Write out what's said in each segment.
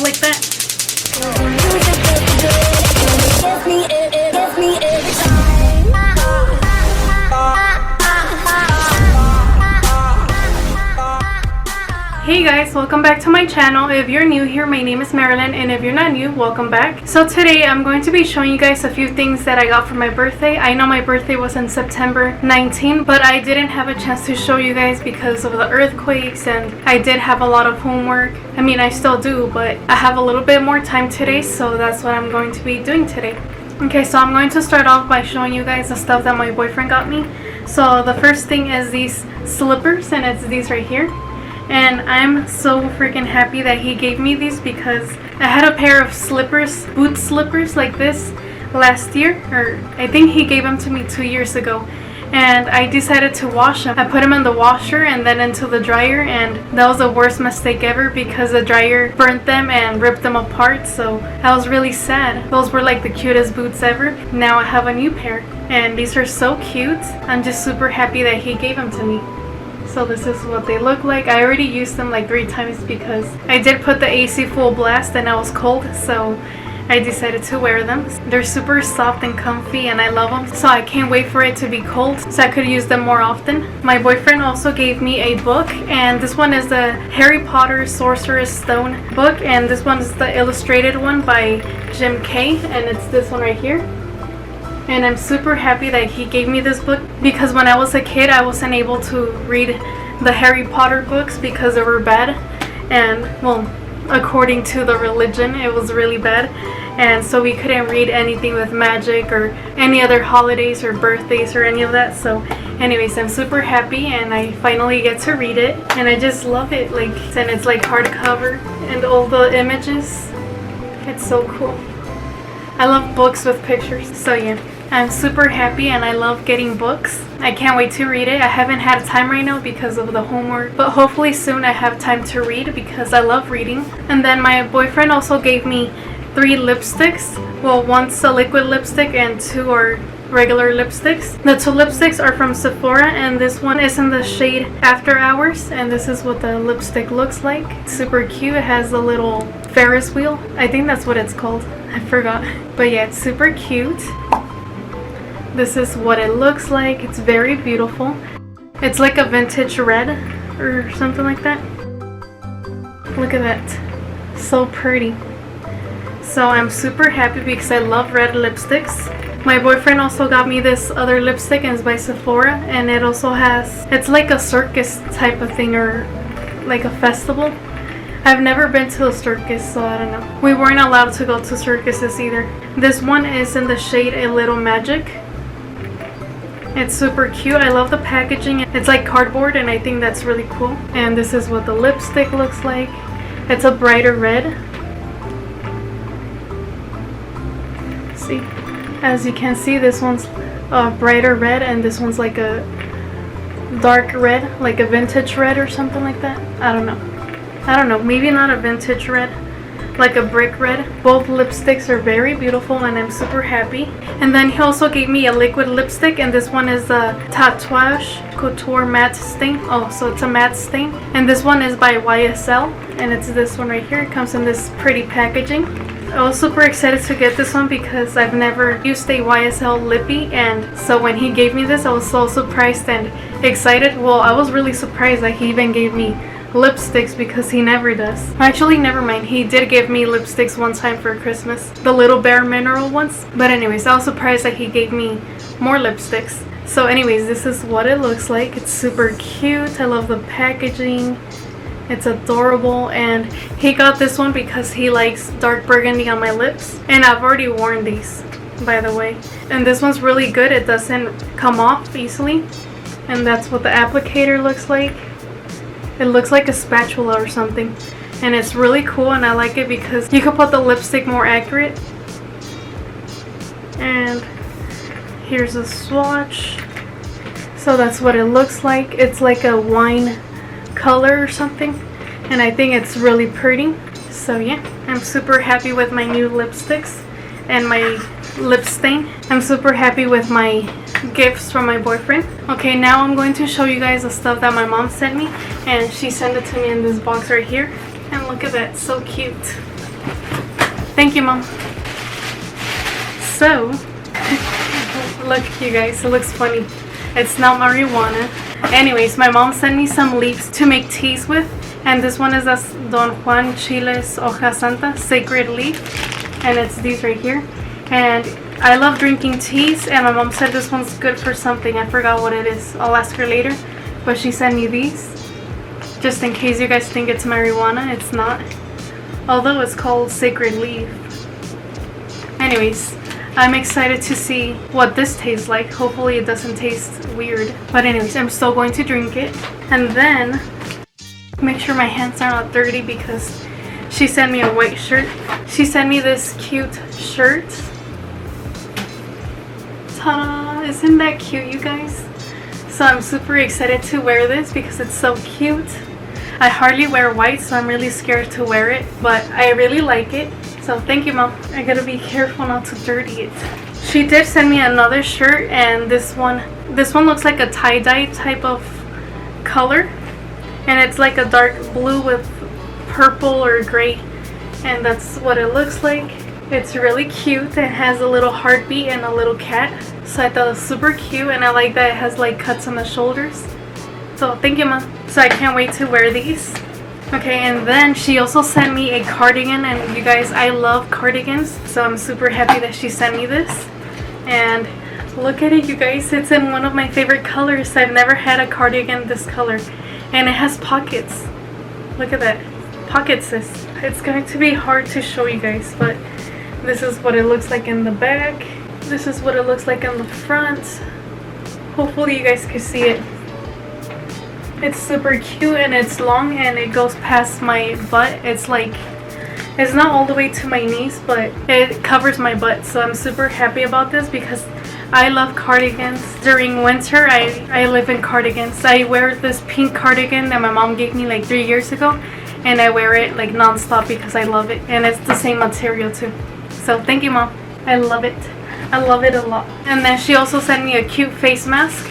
like that. Hey guys, welcome back to my channel. If you're new here, my name is Marilyn, and if you're not new, welcome back. So today I'm going to be showing you guys a few things that I got for my birthday. I know my birthday was on September 19, but I didn't have a chance to show you guys because of the earthquakes, and I did have a lot of homework. I mean, I still do, but I have a little bit more time today, so that's what I'm going to be doing today. Okay, so I'm going to start off by showing you guys the stuff that my boyfriend got me. So the first thing is these slippers, and it's these right here. And I'm so freaking happy that he gave me these because I had a pair of slippers, boot slippers like this last year, or I think he gave them to me 2 years ago. And I decided to wash them. I put them in the washer and then into the dryer, and that was the worst mistake ever because the dryer burnt them and ripped them apart. So I was really sad. Those were like the cutest boots ever. Now I have a new pair and these are so cute. I'm just super happy that he gave them to me. So this is what they look like. I already used them like 3 times because I did put the AC full blast and I was cold, so I decided to wear them. They're super soft and comfy and I love them, so I can't wait for it to be cold so I could use them more often. My boyfriend also gave me a book, and this one is the Harry Potter Sorcerer's Stone book, and this one is the illustrated one by Jim Kay, and it's this one right here. And I'm super happy that he gave me this book because when I was a kid I wasn't able to read the Harry Potter books because they were bad, and well, according to the religion it was really bad, and so we couldn't read anything with magic or any other holidays or birthdays or any of that. So anyways, I'm super happy and I finally get to read it, and I just love it. Like, and it's like hardcover and all the images, it's so cool. I love books with pictures, so yeah, I'm super happy and I love getting books. I can't wait to read it. I haven't had time right now because of the homework, but hopefully soon I have time to read because I love reading. And then my boyfriend also gave me 3 lipsticks. Well, one's a liquid lipstick and 2 are regular lipsticks. The 2 lipsticks are from Sephora, and this one is in the shade After Hours, and this is what the lipstick looks like. It's super cute. It has a little Ferris wheel. I think that's what it's called. I forgot. But yeah, it's super cute. This is what it looks like. It's very beautiful. It's like a vintage red or something like that. Look at that. So pretty. So I'm super happy because I love red lipsticks. My boyfriend also got me this other lipstick, and it's by Sephora, and it also has, it's like a circus type of thing, or like a festival. I've never been to a circus, so I don't know. We weren't allowed to go to circuses either. This one is in the shade A Little Magic. It's super cute. I love the packaging. It's like cardboard, and I think that's really cool. And this is what the lipstick looks like. It's a brighter red. See, as you can see, this one's a brighter red, and this one's like a dark red, like a vintage red or something like that. I don't know, maybe not a vintage red, like a brick red. Both lipsticks are very beautiful and I'm super happy. And then he also gave me a liquid lipstick, and this one is a Tatouage Couture Matte Stain. Oh, so it's a matte stain. And this one is by YSL, and it's this one right here. It comes in this pretty packaging. I was super excited to get this one because I've never used a YSL lippy, and so when he gave me this I was so surprised and excited. Well, I was really surprised that he even gave me lipsticks because he never does. Actually, never mind, he did give me lipsticks one time for Christmas, the Little Bare Mineral ones. But anyways, I was surprised that he gave me more lipsticks. So anyways, this is what it looks like. It's super cute. I love the packaging. It's adorable, and he got this one because he likes dark burgundy on my lips, and I've already worn these, by the way. And this one's really good. It doesn't come off easily, and that's what the applicator looks like. It looks like a spatula or something, and it's really cool, and I like it because you can put the lipstick more accurate. And here's a swatch. So that's what it looks like. It's like a wine color or something, and I think it's really pretty. So yeah, I'm super happy with my new lipsticks and my lip stain. I'm super happy with my gifts from my boyfriend. Okay, now I'm going to show you guys the stuff that my mom sent me, and she sent it to me in this box right here. And look at that, so cute. Thank you, Mom. So, look you guys, it looks funny. It's not marijuana. Anyways, my mom sent me some leaves to make teas with. And this one is a Don Juan Chiles Hoja Santa Sacred Leaf. And it's these right here. And I love drinking teas. And my mom said this one's good for something. I forgot what it is. I'll ask her later. But she sent me these. Just in case you guys think it's marijuana. It's not. Although it's called Sacred Leaf. Anyways, I'm excited to see what this tastes like. Hopefully it doesn't taste weird. But anyways, I'm still going to drink it. And then make sure my hands are not dirty because she sent me a white shirt. She sent me this cute shirt. Ta-da! Isn't that cute, you guys? So I'm super excited to wear this because it's so cute. I hardly wear white, so I'm really scared to wear it, but I really like it. So thank you, Mom. I gotta be careful not to dirty it. She did send me another shirt, and this one looks like a tie-dye type of color. And it's like a dark blue with purple or gray. And that's what it looks like. It's really cute. It has a little heartbeat and a little cat. So I thought it was super cute. And I like that it has like cuts on the shoulders. So thank you, Mom. So I can't wait to wear these. Okay, and then she also sent me a cardigan. And you guys, I love cardigans. So I'm super happy that she sent me this. And look at it, you guys. It's in one of my favorite colors. I've never had a cardigan this color. And it has pockets. Look at that. Pockets, sis. It's going to be hard to show you guys, but this is what it looks like in the back. This is what it looks like in the front. Hopefully you guys can see it. It's super cute and it's long and it goes past my butt. It's like, it's not all the way to my knees, but it covers my butt. So I'm super happy about this because I love cardigans. During winter, I live in cardigans. I wear this pink cardigan that my mom gave me like 3 years ago. And I wear it like non-stop because I love it. And it's the same material too. So thank you, Mom. I love it. I love it a lot. And then she also sent me a cute face mask.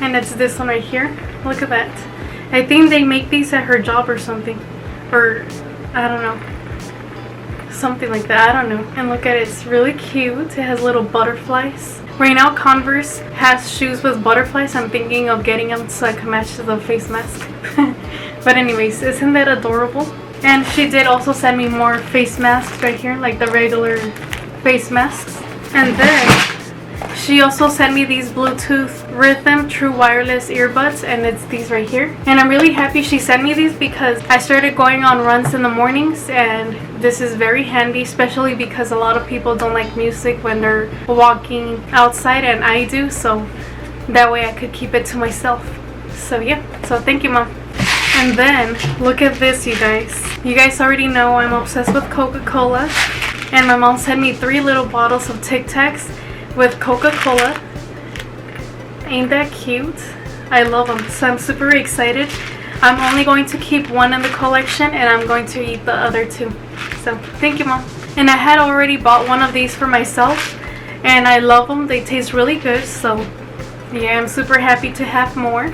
And it's this one right here. Look at that. I think they make these at her job or something. Or, I don't know. Something like that, I don't know. And look at it, it's really cute. It has little butterflies. Right now Converse has shoes with butterflies. I'm thinking of getting them so I can match to the face mask. But anyways, isn't that adorable? And she did also send me more face masks right here, like the regular face masks. And then she also sent me these Bluetooth Rhythm True Wireless earbuds, and it's these right here. And I'm really happy she sent me these because I started going on runs in the mornings, and this is very handy, especially because a lot of people don't like music when they're walking outside, and I do, so that way I could keep it to myself. So yeah, so thank you, Mom. And then look at this, you guys. You guys already know I'm obsessed with Coca-Cola, and my mom sent me 3 little bottles of Tic Tacs with Coca-Cola. Ain't that cute? I love them, so I'm super excited. I'm only going to keep one in the collection and I'm going to eat the other 2. So thank you, Mom. And I had already bought one of these for myself and I love them. They taste really good, so yeah, I'm super happy to have more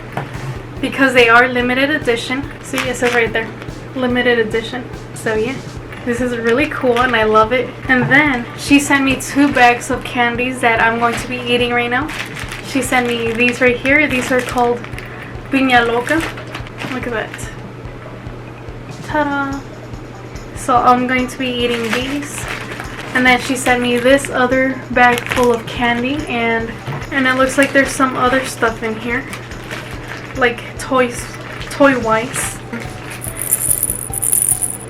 because they are limited edition. See, it says right there, limited edition. So yeah, this is really cool and I love it. And then she sent me 2 bags of candies that I'm going to be eating right now. She sent me these right here. These are called Piña Loca. Look at that. Ta-da! So I'm going to be eating these. And then she sent me this other bag full of candy, and it looks like there's some other stuff in here. Like toys, toy-wise.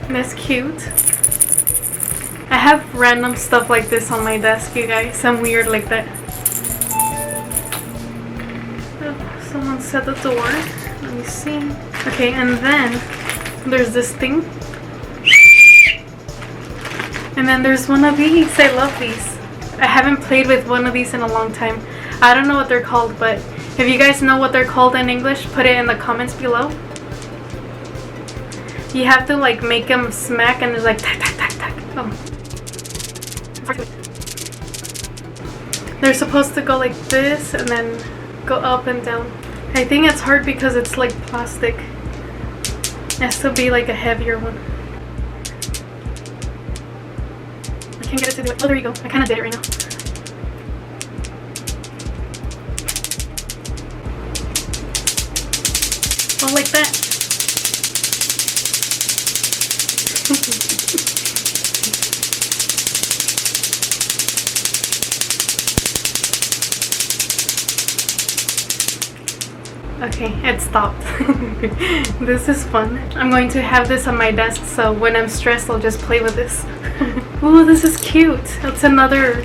That's cute. I have random stuff like this on my desk, you guys. I'm weird like that. Someone set the door. Let me see. Okay, and then there's this thing. And then there's one of these. I love these. I haven't played with one of these in a long time. I don't know what they're called, but if you guys know what they're called in English, put it in the comments below. You have to like make them smack and there's like tack, tack, tack, tack. Oh. They're supposed to go like this and then go up and down. I think it's hard because it's like plastic. It has to be like a heavier one. can't get it to do it. Oh, there you go. I kind of did it right now. Oh, like that. Okay, it stopped. This is fun. I'm going to have this on my desk, so when I'm stressed, I'll just play with this. Ooh, this is cute. It's another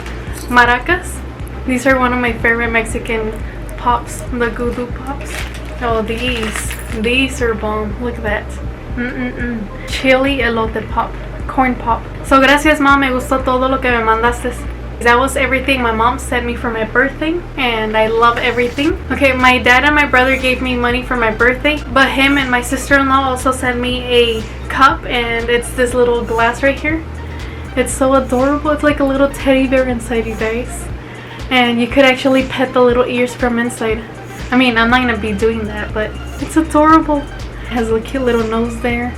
maracas. These are one of my favorite Mexican pops, the Gudu pops. Oh, these are bomb. Look at that. Chili elote pop, corn pop. So gracias, mom. Me gustó todo lo que me mandaste. That was everything my mom sent me for my birthday, and I love everything. Okay, my dad and my brother gave me money for my birthday, but him and my sister-in-law also sent me a cup, and it's this little glass right here. It's so adorable. It's like a little teddy bear inside, you guys, and you could actually pet the little ears from inside. I mean, I'm not gonna be doing that, but it's adorable. It has a cute little nose there.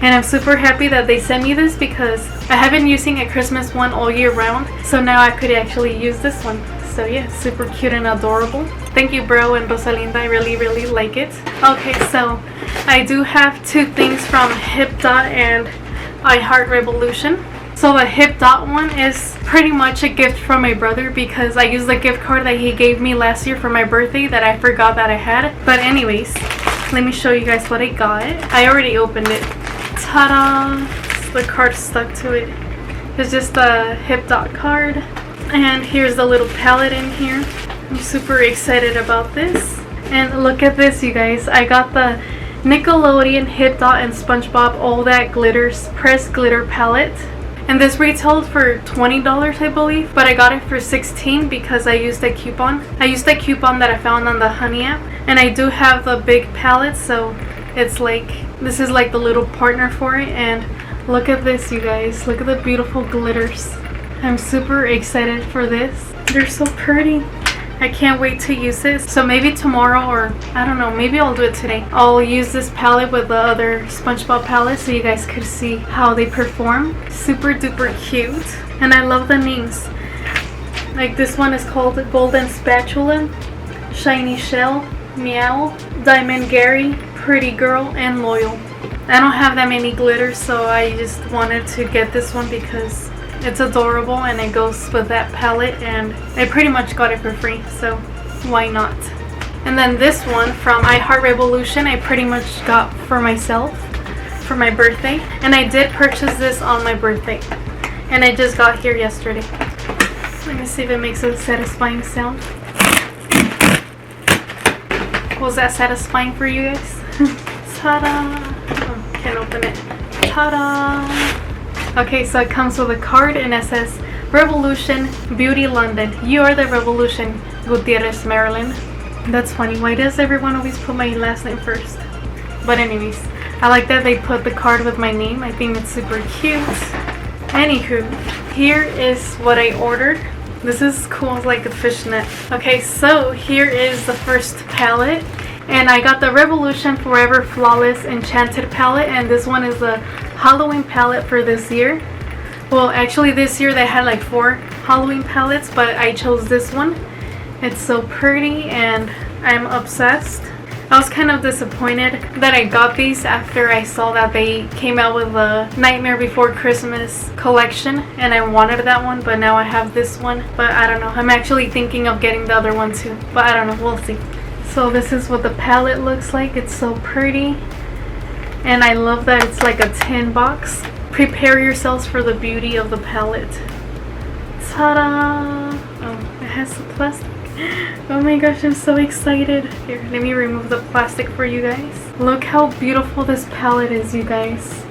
And I'm super happy that they sent me this because I have been using a Christmas one all year round. So now I could actually use this one. So yeah, super cute and adorable. Thank you, bro and Rosalinda. I really, really like it. Okay, so I do have two things from HipDot and iHeartRevolution. So the HipDot one is pretty much a gift from my brother because I used the gift card that he gave me last year for my birthday that I forgot that I had. But anyways, let me show you guys what I got. I already opened it. Ta-da! The card stuck to it. It's just a HipDot card. And here's the little palette in here. I'm super excited about this. And look at this, you guys. I got the Nickelodeon, HipDot, and SpongeBob All That Glitters Pressed Glitter Palette. And this retailed for $20, I believe. But I got it for $16 because I used a coupon. I used a coupon that I found on the Honey app. And I do have the big palette, so it's like, this is like the little partner for it. And look at this, you guys. Look at the beautiful glitters. I'm super excited for this. They're so pretty. I can't wait to use this. So maybe tomorrow, or I don't know, maybe I'll do it today. I'll use this palette with the other SpongeBob palette so you guys could see how they perform. Super duper cute. And I love the names. Like this one is called Golden Spatula, Shiny Shell, Meow, Diamond Gary, Pretty Girl, and Loyal. I don't have that many glitters, so I just wanted to get this one because it's adorable and it goes with that palette, and I pretty much got it for free, so why not? And then this one from iHeartRevolution I pretty much got for myself for my birthday, and I did purchase this on my birthday, and I just got here yesterday. Let me see if it makes a satisfying sound. Was that satisfying for you guys? Ta-da! Oh, can't open it. Ta-da! Okay, so it comes with a card and it says, Revolution, Beauty London. You are the Revolution, Gutierrez, Maryland. That's funny. Why does everyone always put my last name first? But anyways, I like that they put the card with my name. I think it's super cute. Anywho, here is what I ordered. This is cool, it's like a fishnet. Okay, so here is the first palette. And I got the Revolution Forever Flawless Enchanted palette. And this one is the Halloween palette for this year. Well, actually this year they had like 4 Halloween palettes, but I chose this one. It's so pretty and I'm obsessed. I was kind of disappointed that I got these after I saw that they came out with a Nightmare Before Christmas collection, and I wanted that one, but now I have this one. But I don't know, I'm actually thinking of getting the other one too, but I don't know, we'll see. So this is what the palette looks like. It's so pretty, and I love that it's like a tin box. Prepare yourselves for the beauty of the palette. Ta-da! Oh, it has some plastic. Oh my gosh, I'm so excited. Here, let me remove the plastic for you guys. Look how beautiful this palette is, you guys.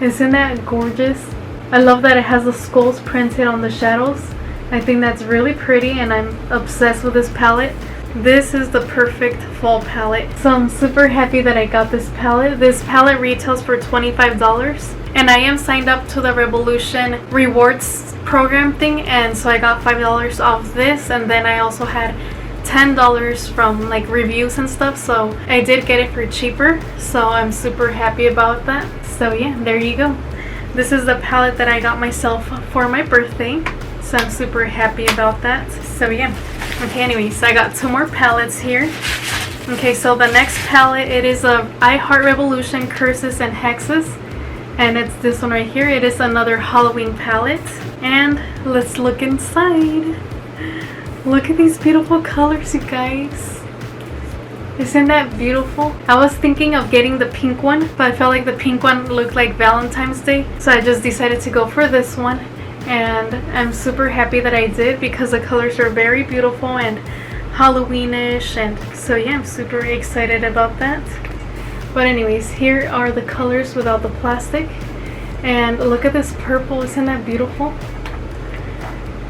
Isn't that gorgeous? I love that it has the skulls printed on the shadows. I think that's really pretty, and I'm obsessed with this palette. This is the perfect fall palette. So I'm super happy that I got this palette. This palette retails for $25. And I am signed up to the Revolution Rewards program thing, and so I got $5 off this, and then I also had $10 from like reviews and stuff, so I did get it for cheaper, so I'm super happy about that. So yeah, there you go. This is the palette that I got myself for my birthday, so I'm super happy about that. So yeah. Okay, anyways, I got 2 more palettes here. Okay, so the next palette, it is a I Heart Revolution Curses and Hexes, and it's this one right here. It is another Halloween palette, and let's look inside. Look at these beautiful colors, you guys. Isn't that beautiful? I was thinking of getting the pink one, but I felt like the pink one looked like Valentine's Day, so I just decided to go for this one, and I'm super happy that I did because the colors are very beautiful and Halloweenish, and so yeah, I'm super excited about that. But anyways, here are the colors without the plastic, and look at this purple. Isn't that beautiful?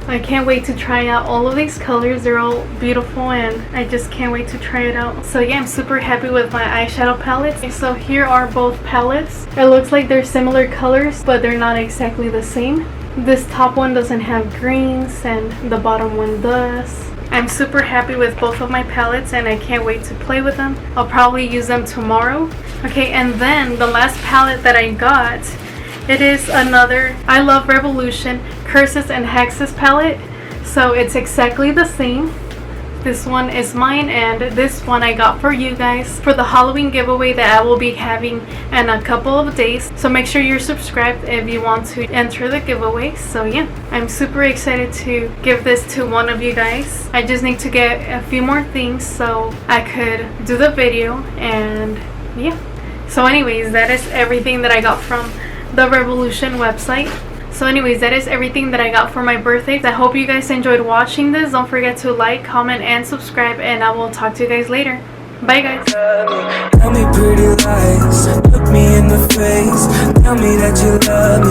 I can't wait to try out all of these colors. They're all beautiful and I just can't wait to try it out. So yeah, I'm super happy with my eyeshadow palettes. So here are both palettes. It looks like they're similar colors, but they're not exactly the same. This top one doesn't have greens and the bottom one does. I'm super happy with both of my palettes and I can't wait to play with them. I'll probably use them tomorrow. Okay, and then the last palette that I got, it is another I Love Revolution Curses and Hexes palette. So it's exactly the same. This one is mine and this one I got for you guys for the Halloween giveaway that I will be having in a couple of days. So make sure you're subscribed if you want to enter the giveaway. So yeah, I'm super excited to give this to one of you guys. I just need to get a few more things so I could do the video, and yeah. So anyways, that is everything that I got from the Revolution website. So anyways, that is everything that I got for my birthday. I hope you guys enjoyed watching this. Don't forget to like, comment, and subscribe, and I will talk to you guys later. Bye guys. Tell me pretty lies, look me in the face, tell me that you love me.